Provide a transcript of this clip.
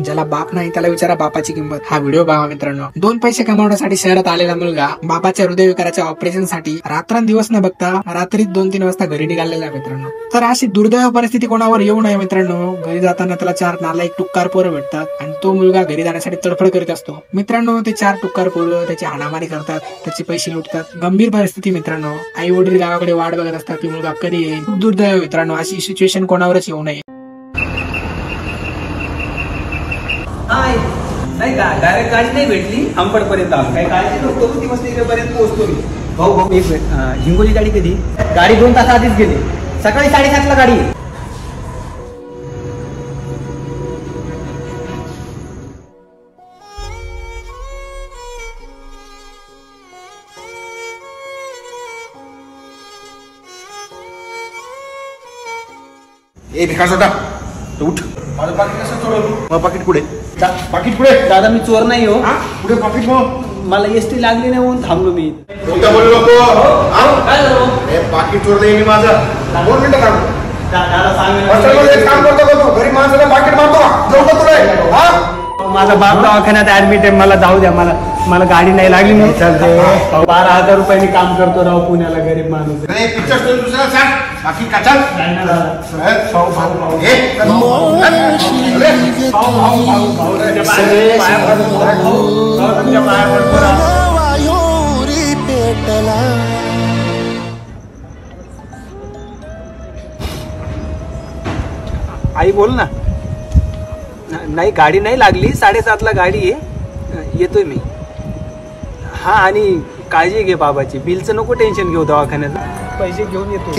ज्याला बाप नाही त्याला विचारा बापाची किंमत। हा व्हिडिओ बघा मित्रांनो। 2 पैसे कमावण्यासाठी शहरात आलेला मुलगा बाबाच्या हृदयविकाराच्या ऑपरेशन साठी रात्रंदिवस न बघता रात्री 2-3 वाजता घरी निघालेला आहे मित्रांनो। तर अशी दुर्दैव परिस्थिती कोणावर येऊ नये मित्रांनो। घरी जाताना त्याला 4 नालायक टुक्कार पोरं भेटतात आणि तो मुलगा घरी जाण्यासाठी तडफड करीत असतो मित्रांनो। ते 4 टुक्कार पोरं त्याची हाणामारी करतात, त्याचे पैसे लुटतात। गंभीर परिस्थिती मित्रांनो। आई वडील गावाकडे वाट बघत असतात की मुलगा कधी येईल। दुर्दैव मित्रांनो, अशी सिच्युएशन कोणावरच येऊ नये। नाही का डायरेक्ट गाडी नाही भेटली अंबड पर्यंत आलो। काही काळजी नको, 3 वाजता पर्यंत पोहोचतो मी। भाऊ एक मिनिट, हिंगोली गाडी कधी? गाडी 2 तास आधीच गेली, सकाळी 7:30 ला गाडी आहे। ए भिकार सोटा, उठ। माझं पाकिट कसं चोरलं? मग पाकिट कुठे? पाकिट कुठे? दादा मी चोर नाही हो। कुठे पाकिट? मग मला एसटी लागली नाही म्हणून थांबलो मी। कोणत्या बोलू नको? काय झालं? हे पाकिट चोरलं मी माझं। 2 मिनिटं थांब। दादा सांग, हॉस्टेलमध्ये काम करतो का तू? घरी माणसाला पाकिट मारतो का? जमतं तुला? हा? माझा बाप दवाखान्यात ऍडमिट आहे, मला जाऊ द्या। मला गाडी नाही लागली म्हणून चालते। 12,000 रुपयांनी काम करतो राव पुण्याला, गरीब माणूस। अरे पिक्चर स्टोरी दुसऱ्याला सांग, बाकी कचाल। आई बोल ना। नाही गाडी नाही लागली, 7:30 ला गाडी आहे, येतोय मी। हा आणि काळजी घे बाबाची, बिलचं नको टेन्शन घेऊ, दवाखान्याचं पैसे घेऊन येतो।